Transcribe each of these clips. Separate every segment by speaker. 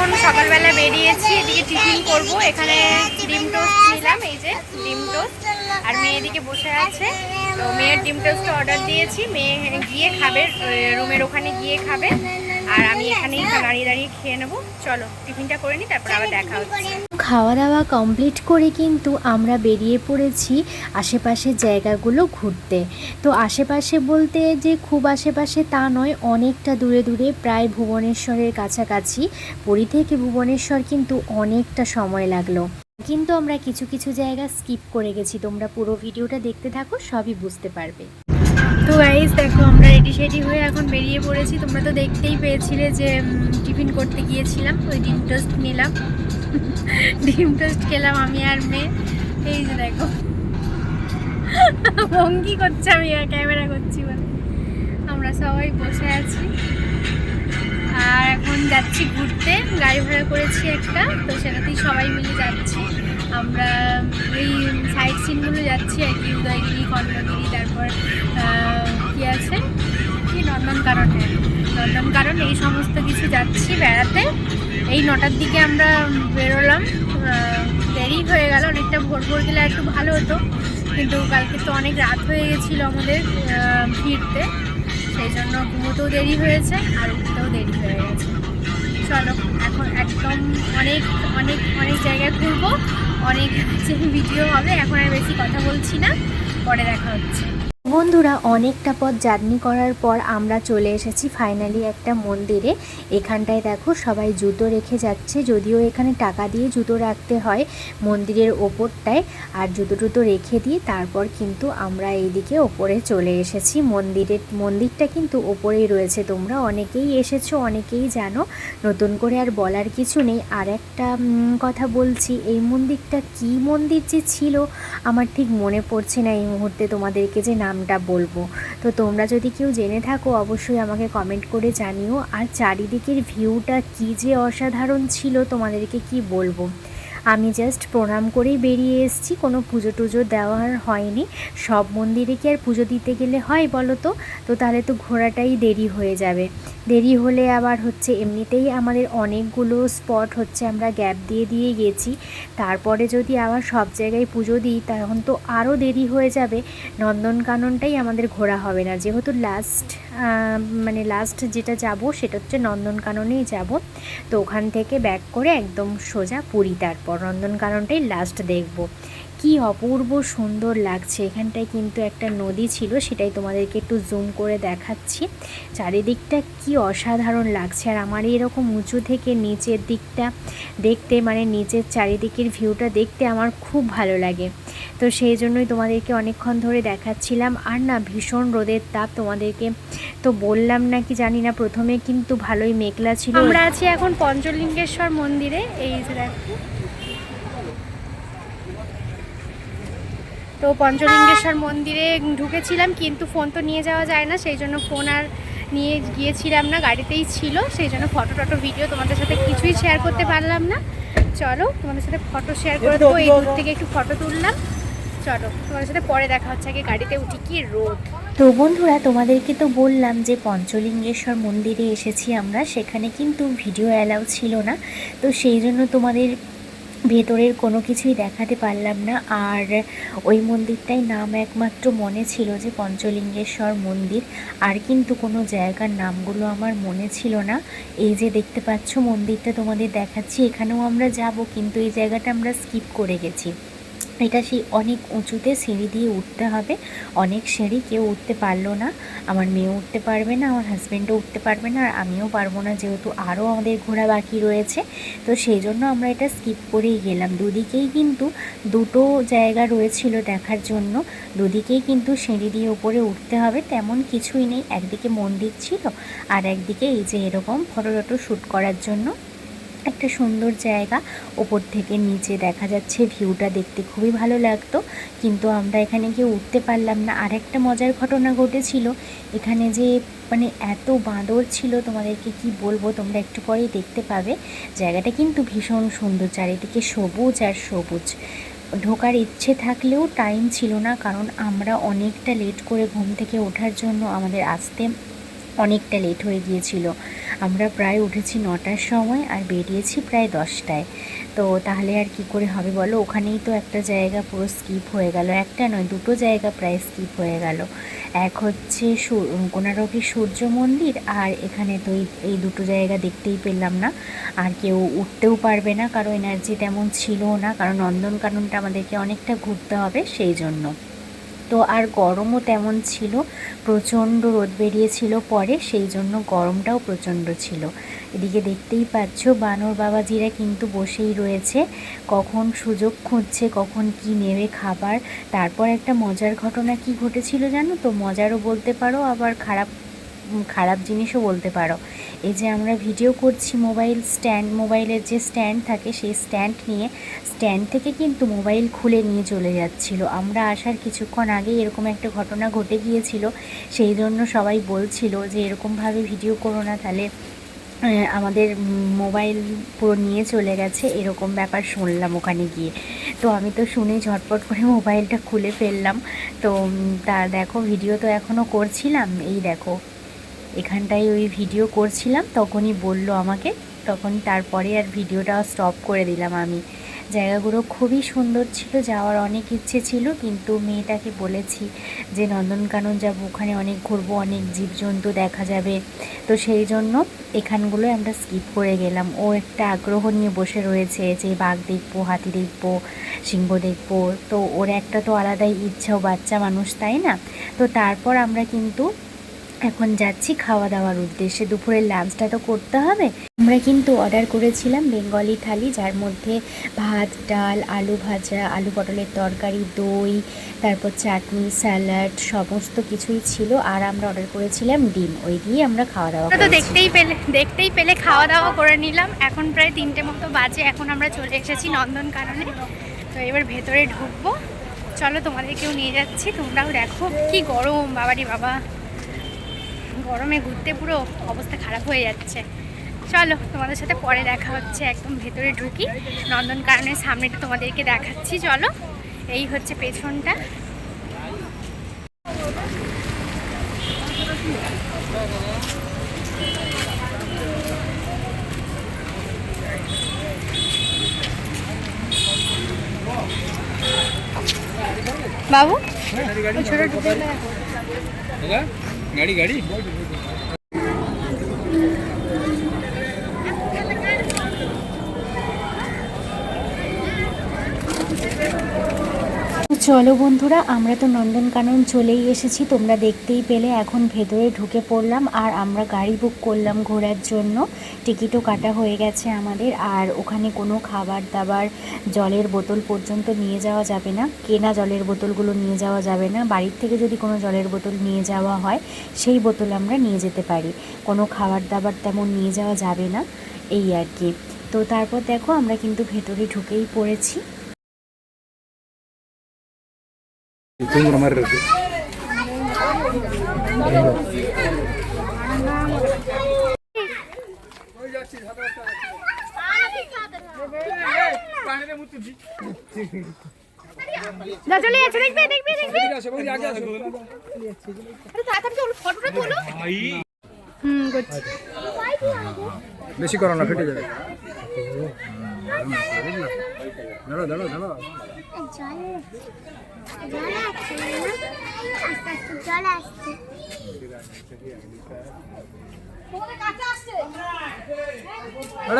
Speaker 1: এখন সকালবেলা বেরিয়েছি, এদিকে টিফিন করব। এখানে ডিম টোস্ট নিলাম, এই যে ডিম টোস্ট, আর মেয়ে এদিকে বসে আছে। তো মেয়ের ডিম টোস্ট অর্ডার দিয়েছি, মেয়ে গিয়ে খাবে, রুমের ওখানে গিয়ে খাবে, আর আমি এখানেই দাঁড়িয়ে দাঁড়িয়ে খেয়ে নেবো। চলো টিফিনটা করে নিই, তারপর আবার দেখা হচ্ছে।
Speaker 2: খাওয়া দাওয়া কমপ্লিট করে কিন্তু আমরা বেরিয়ে পড়েছি আশেপাশের জায়গাগুলো ঘুরতে। তো আশেপাশে বলতে যে খুব আশেপাশে তা নয়, অনেকটা দূরে দূরে, প্রায় ভুবনেশ্বরের কাছাকাছি। পুরী থেকে ভুবনেশ্বর কিন্তু অনেকটা সময় লাগলো, কিন্তু আমরা কিছু কিছু জায়গা স্কিপ করে গেছি। তোমরা পুরো ভিডিওটা দেখতে থাকো, সবই বুঝতে পারবে।
Speaker 1: তো গাইস দেখো, আমরা রেডি সেডি হয়ে এখন বেরিয়ে পড়েছি। তোমরা তো দেখতেই পেয়েছিলে যে টিফিন করতে গিয়েছিলাম, ওই ডিম টোস্ট নিলাম, ডিম টোস্ট খেলাম আমি আর মেয়ে। এই যে দেখো ভঙ্গি করছে, আমি ক্যামেরা করছি বলে। আমরা সবাই বসে আছি আর এখন যাচ্ছি ঘুরতে। গাড়ি ভাড়া করেছি একটা, তো সেটাতেই সবাই মিলে যাচ্ছি আমরা। এই সাইড সিনগুলো যাচ্ছি আর কি, উদয়গিরি, খণ্ডগিরি, তারপর কি আছে কি নন্দনকানন, হ্যাঁ নন্দনকানন, এই সমস্ত কিছু যাচ্ছি বেড়াতে। এই 9টার দিকে আমরা বেরোলাম, দেরি হয়ে গেল অনেকটা। ভোর ভোর গেলে একটু ভালো হতো, কিন্তু কালকে তো অনেক রাত হয়ে গেছিলো আমাদের ফিরতে, সেই জন্য ঘুমোতেও দেরি হয়েছে আর উঠতেও দেরি হয়ে গেছে। চলো এখন একদম অনেক অনেক অনেক জায়গায় ঘুরবো, অনেক ভিডিও হবে। এখন আর বেশি কথা বলছি না, পরে দেখা হচ্ছে।
Speaker 2: বন্ধুরা, অনেকটা পথ জার্নি করার পর আমরা চলে এসেছি ফাইনালি একটা মন্দিরে। এখানটায় দেখো সবাই জুতো রেখে যাচ্ছে, যদিও এখানে টাকা দিয়ে জুতো রাখতে হয় মন্দিরের ওপরটায়, আর জুতো রেখে দিয়ে তারপর কিন্তু আমরা এইদিকে ওপরে চলে এসেছি। মন্দিরটা কিন্তু ওপরেই রয়েছে, তোমরা অনেকেই এসেছো, অনেকেই জানো, নতুন করে আর বলার কিছু নেই। আর একটা কথা বলছি, এই মন্দিরটা কি মন্দির যে ছিল আমার ঠিক মনে পড়ছে না এই মুহূর্তে তোমাদেরকে যে নামটা বলবো। তো তোমরা যদি কেউ জেনে থাকো অবশ্যই আমাকে কমেন্ট করে জানিও। আর চারিদিকের ভিউটা কি যে অসাধারণ ছিল, তোমাদেরকে কি বলবো। আমি জাস্ট প্রণাম করেই বেরিয়ে এসেছি, কোনো পুজো টুজো দেওয়ার হয়নি। সব মন্দিরে কি আর পুজো দিতে গেলে হয় বলো তো? তো তাহলে তো ঘোরাটাই দেরি হয়ে যাবে। দেরি হলে আবার হচ্ছে এমনিতেই আমাদের অনেকগুলো স্পট হচ্ছে আমরা গ্যাপ দিয়ে দিয়ে গেছি, তারপরে যদি আবার সব জায়গায় পুজো দিই তখন তো আরও দেরি হয়ে যাবে। নন্দনকাননটাই আমাদের ঘোরা হবে না, যেহেতু লাস্ট যেটা যাব সেটা হচ্ছে নন্দনকাননেই যাব। তো ওখান থেকে ব্যাক করে একদম সোজা পুরী, তারপর নন্দনকাননটাই লাস্ট দেখব। কি অপূর্ব সুন্দর লাগছে। এখানটায় কিন্তু একটা নদী ছিল, সেটাই তোমাদেরকে একটু জুম করে দেখাচ্ছি। চারিদিকটা কি অসাধারণ লাগছে, আর আমার এরকম উঁচু থেকে নিচের দিকটা দেখতে, মানে নিচের চারিদিকের ভিউটা দেখতে আমার খুব ভালো লাগে। তো সেই জন্যই তোমাদেরকে অনেকক্ষণ ধরে দেখাচ্ছিলাম। আর না, ভীষণ রোদের তাপ, তোমাদেরকে তো বললাম না কি জানি না, প্রথমে কিন্তু ভালোই মেঘলা ছিল।
Speaker 1: আমরা আছি এখন পঞ্চলিঙ্গেশ্বর মন্দিরে, এই যে দেখো। তো পঞ্চলিঙ্গেশ্বর মন্দিরে ঢুকেছিলাম, কিন্তু ফোন তো নিয়ে যাওয়া যায় না, সেই জন্য ফোন আর নিয়ে গিয়েছিলাম না, গাড়িতেই ছিল, সেই জন্য ফটো ভিডিও তোমাদের সাথে কিছুই শেয়ার করতে পারলাম না। চলো তোমাদের সাথে ফটো শেয়ার করে দেবো, এই দূর থেকে একটু ফটো তুললাম। চলো তোমাদের সাথে পরে দেখা হচ্ছে, আগে গাড়িতে উঠি। কি রোদ।
Speaker 2: তো বন্ধুরা, তোমাদেরকে তো বললাম যে পঞ্চলিঙ্গেশ্বর মন্দিরে এসেছি আমরা, সেখানে কিন্তু ভিডিও অ্যালাউ ছিল না, তো সেই জন্য তোমাদের ভেতরের কোনো কিছুই দেখাতে পারলাম না। আর ওই মন্দিরটাই নাম একমাত্র মনে ছিল যে পঞ্চলিঙ্গেশ্বর মন্দির, আর কিন্তু কোনো জায়গার নামগুলো আমার মনে ছিল না। এই যে দেখতে পাচ্ছ মন্দিরটা তোমাদের দেখাচ্ছি, এখানেও আমরা যাব, কিন্তু এই জায়গাটা আমরা স্কিপ করে গেছি। এটা সেই অনেক উঁচুতে সিঁড়ি দিয়ে উঠতে হবে, অনেক সিঁড়ি, কেউ উঠতে পারলো না। আমার মেয়ে উঠতে পারবে না, আমার হাজব্যান্ডও উঠতে পারবে না, আর আমিও পারবো না, যেহেতু আরও আমাদের ঘোরা বাকি রয়েছে। তো সেই জন্য আমরা এটা স্কিপ করেই গেলাম। দুদিকেই কিন্তু দুটো জায়গা রয়েছিল দেখার জন্য, দুদিকেই কিন্তু সিঁড়ি দিয়ে উপরে উঠতে হবে, তেমন কিছুই নেই। একদিকে মন্দির ছিল, আর একদিকে এই যে এরকম ফটো শ্যুট করার জন্য একটা সুন্দর জায়গা। ওপর থেকে নিচে দেখা যাচ্ছে, ভিউটা দেখতে খুবই ভালো লাগতো, কিন্তু আমরা এখানে গিয়ে উঠতে পারলাম না। আর একটা মজার ঘটনা ঘটেছিল এখানে, যে মানে এত বাঁদর ছিল, তোমাদেরকে কি বলবো, তোমরা একটু পরেই দেখতে পাবে। জায়গাটা কিন্তু ভীষণ সুন্দর, চারিদিকে সবুজ আর সবুজ। ঢোকার ইচ্ছে থাকলেও টাইম ছিল না, কারণ আমরা অনেকটা লেট করে ঘুম থেকে ওঠার জন্য আমাদের আসতে অনেকটা লেট হয়ে গিয়েছিল। আমরা প্রায় উঠেছি 9টার সময় আর বেরিয়েছি প্রায় 10টায়। তো তাহলে আর কি করে হবে বলো, ওখানেই তো একটা জায়গা পুরো স্কিপ হয়ে গেল, একটা নয় দুটো জায়গা প্রায় স্কিপ হয়ে গেল। এক হচ্ছে কোণারকের সূর্য মন্দির, আর এখানে তো এই দুটো জায়গা দেখতেই পেলাম না। আর কেউ উঠতেও পারবে না, কারণ এনার্জি তেমন ছিল না, কারণ নন্দনকাননটা আমাদেরকে অনেকটা ঘুরতে হবে সেই জন্য। তো আর গরমও তেমন ছিল, প্রচণ্ড রোদ বেরিয়েছিল পরে, সেই জন্য গরমটাও প্রচণ্ড ছিল। এদিকে দেখতেই পাচ্ছ বানর বাবাজিরা কিন্তু বসেই রয়েছে, কখন সুযোগ খুঁজছে কখন কি নেবে খাবার। তারপর একটা মজার ঘটনা কি ঘটেছিল জানো তো, মজারও বলতে পারো আবার খারাপ জিনিসও বলতে পারো। এই যে আমরা ভিডিও করছি, মোবাইলের যে স্ট্যান্ড থাকে সেই স্ট্যান্ড থেকে কিন্তু মোবাইল খুলে নিয়ে চলে যাচ্ছিল। আমরা আসার কিছুক্ষণ আগে এরকম একটা ঘটনা ঘটে গিয়েছিল, সেই জন্য সবাই বলছিল যে এরকমভাবে ভিডিও করো না, তাহলে আমাদের মোবাইল পুরো নিয়ে চলে গেছে, এরকম ব্যাপার শুনলাম ওখানে গিয়ে। তো আমি তো শুনে ঝটপট করে মোবাইলটা খুলে ফেললাম। তো তা দেখো, ভিডিও তো এখনও করছিলাম, এই দেখো এখানটায় ওই ভিডিও করছিলাম, তখনই বলল আমাকে, তখন তারপরে আর ভিডিওটা স্টপ করে দিলাম আমি। জায়গাগুলো খুবই সুন্দর ছিল, যাওয়ার অনেক ইচ্ছে ছিল, কিন্তু মেয়েটাকে বলেছি যে নন্দনকানন যাব, ওখানে অনেক ঘুরবো, অনেক জীবজন্তু দেখা যাবে, তো সেই জন্য এখানগুলোই আমরা স্কিপ করে গেলাম। ও একটা আগ্রহ নিয়ে বসে রয়েছে যে বাঘ দেখবো, হাতি দেখবো, সিংহ দেখবো, তো ওর একটা তো আলাদাই ইচ্ছাও, বাচ্চা মানুষ তাই না। তো তারপর আমরা কিন্তু এখন যাচ্ছি খাওয়া দাওয়ার উদ্দেশ্যে, দুপুরের লাঞ্চটা তো করতে হবে। আমরা কিন্তু অর্ডার করেছিলাম বেঙ্গলি থালি, যার মধ্যে ভাত, ডাল, আলু ভাজা, আলু পটলের তরকারি, দই, তারপর চাটনি, স্যালাড, সমস্ত কিছুই ছিল। আর আমরা অর্ডার করেছিলাম ডিম, ওই দিয়ে আমরা খাওয়া দাওয়া
Speaker 1: তো দেখতেই পেলে খাওয়া দাওয়া করে নিলাম। এখন প্রায় 3টে মতো বাজে, এখন আমরা চলে এসেছি নন্দনকাননে। তো এবার ভেতরে ঢুকবো, চলো তোমাদেরকেও নিয়ে যাচ্ছি, তোমরাও দেখো। কি গরম বাবারি বাবা, গরমে ঘুরতে পুরো অবস্থা খারাপ হয়ে যাচ্ছে। চলো তোমাদের সাথে পরে দেখা হচ্ছে, একদম ভেতরে ঢুকি, নন্দনকাননের সামনেটা তোমাদেরকে দেখাচ্ছি। চলো, এই হচ্ছে পেছনটা। বাবু ছোট ঢুকে
Speaker 3: গাড়ি
Speaker 2: চলো বন্ধুরা, আমরা তো নন্দনকানন চলেই এসেছি, তোমরা দেখতেই পেলে। এখন ভেতরে ঢুকে পড়লাম, আর আমরা গাড়ি বুক করলাম ঘোরার জন্য, টিকিটও কাটা হয়ে গেছে আমাদের। আর ওখানে কোনো খাবার দাবার, জলের বোতল পর্যন্ত নিয়ে যাওয়া যাবে না, কেনা জলের বোতলগুলো নিয়ে যাওয়া যাবে না। বাড়ির থেকে যদি কোনো জলের বোতল নিয়ে যাওয়া হয় সেই বোতল আমরা নিয়ে যেতে পারি, কোনো খাবার দাবার তেমন নিয়ে যাওয়া যাবে না, এই আর কি। তো তারপর দেখো আমরা কিন্তু ভেতরে ঢুকেই পড়েছি।
Speaker 3: தூங்குற மாதிரி இருக்கு. বেশি করো না, ফেটে যাবে। দাঁড়ো দাঁড়ো দাঁড়ো,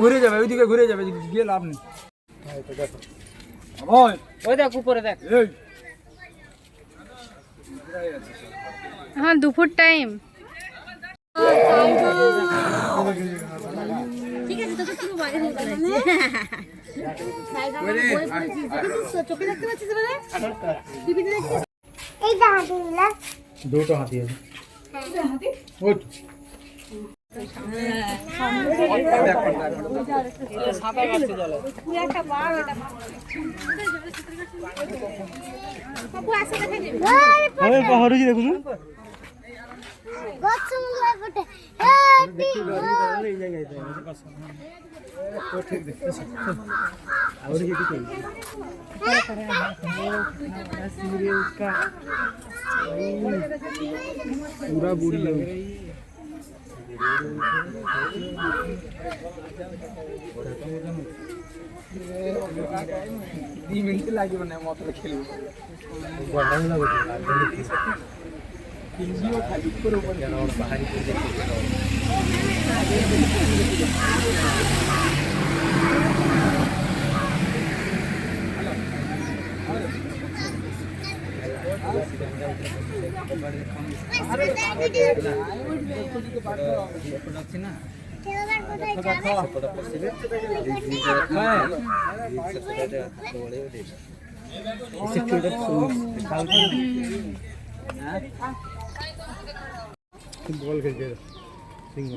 Speaker 3: ঘুরে যাবে, ওইদিকে ঘুরে যাবে, গিয়ে লাভ নেই। ওই দেখ উপরে দেখ,
Speaker 1: হ্যাঁ দুপুর টাইম। ঠিক আছে, তোকে পুরো বাইরে নিয়ে গেলাম। চোখে দেখতে পাচ্ছিস মানে? টিভিতে দেখছিস? এই দা হাতি নিলা,
Speaker 3: দুটো হাতি আছে। ওঠ সাঁতার কাটতে চলে একটা বার, এটা বাবু আসে দেখে নি। আরে পাহাড়ি দেখুন,
Speaker 1: গছ মুলা ফটে এই জায়গায়
Speaker 3: তো ঠিক দেখতেছ। और ये क्या सीरियल का पूरा बुरी लग रही है।
Speaker 4: मिनट লাগিব না মত খেলব গরম লাগে তিনজিও খালি করে উপর যেন আর বাহারি করে দেখতে না
Speaker 3: খেলার কোথায় যাবে
Speaker 4: বল খেলছে সিংহ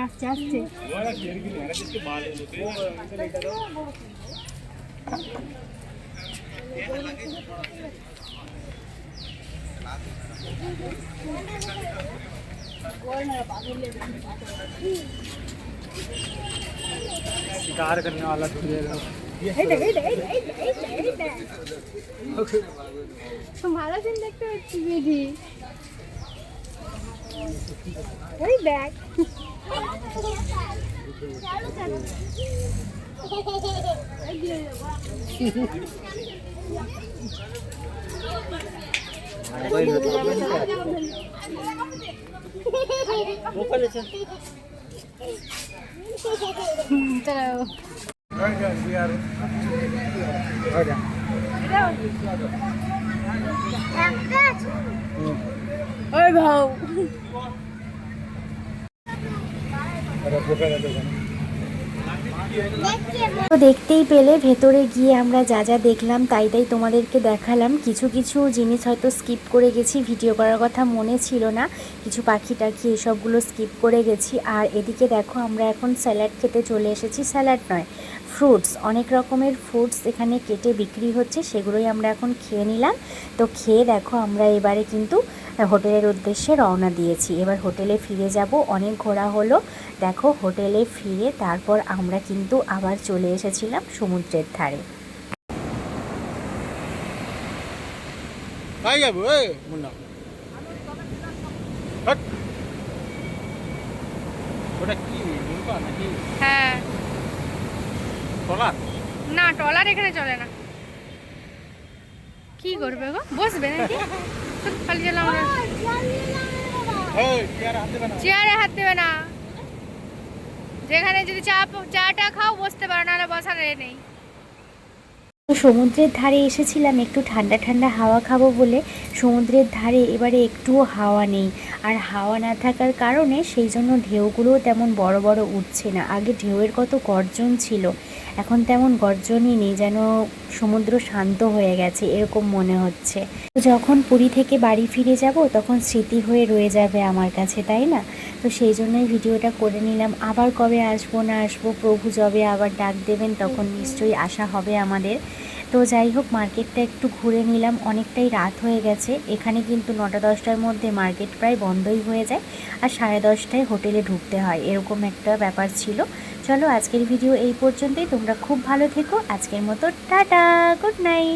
Speaker 1: আস্তে আস্তে
Speaker 4: शिकार करने वाला तो
Speaker 1: ভালো দিন দেখতে পাচ্ছি বেশি ওই দেখ ওই ভাও
Speaker 2: তো দেখতেই পেলে ভেতরে গিয়ে আমরা যা যা দেখলাম তাই তাই তোমাদেরকে দেখালাম। কিছু কিছু জিনিস হয়তো স্কিপ করে গেছি, ভিডিও করার কথা মনে ছিল না, কিছু পাখি টাখি এসবগুলো স্কিপ করে গেছি। আর এদিকে দেখো আমরা এখন স্যালাড খেতে চলে এসেছি, স্যালাড নয় ফ্রুটস, অনেক রকমের ফ্রুটস এখানে কেটে বিক্রি হচ্ছে, সেগুলোই আমরা এখন খেয়ে নিলাম। তো খেয়ে দেখো আমরা এবারে কিন্তু হোটেলের উদ্দেশ্যে রওনা দিয়েছি। এবার হোটেলে ফিরে যাব, অনেক ঘোরা হলো। দেখো হোটেলে ফিরে তারপর আমরা কিন্তু আবার চলে এসেছিলাম সমুদ্রের ধারে।
Speaker 1: হ্যাঁ না ট্রলার এখানে চলে না, কি করবে গো, বসবে নাকি? খালি চলো আমরা চেয়ারে হাত দেবে না, যেখানে যদি চাটা খাও বসতে পারো, নাহলে বসার নেই।
Speaker 2: সমুদ্রের ধারে এসেছিলাম একটু ঠান্ডা ঠান্ডা হাওয়া খাবো বলে, সমুদ্রের ধারে এবারে একটুও হাওয়া নেই। আর হাওয়া না থাকার কারণে সেই জন্য ঢেউগুলোও তেমন বড় বড় উঠছে না। আগে ঢেউয়ের কত গর্জন ছিল, এখন তেমন গর্জনই নেই, যেন সমুদ্র শান্ত হয়ে গেছে এরকম মনে হচ্ছে। যখন পুরী থেকে বাড়ি ফিরে যাব তখন স্মৃতি হয়ে রয়ে যাবে আমার কাছে, তাই না? তো সেই জন্যই ভিডিওটা করে নিলাম। আবার কবে আসবো না আসবো, প্রভু যবে আবার ডাক দেবেন তখন নিশ্চয়ই আসা হবে আমাদের। তো যাই হোক, মার্কেটটা একটু ঘুরে নিলাম, অনেকটাই রাত হয়ে গেছে। এখানে কিন্তু 9টা-10টার মধ্যে মার্কেট প্রায় বন্ধই হয়ে যায়, আর 10:30টায় হোটেলে ঢুকতে হয়, এরকম একটা ব্যাপার ছিল। চলো আজকের ভিডিও এই পর্যন্তই, তোমরা খুব ভালো থেকো, আজকের মতো টাটা, গুড নাইট।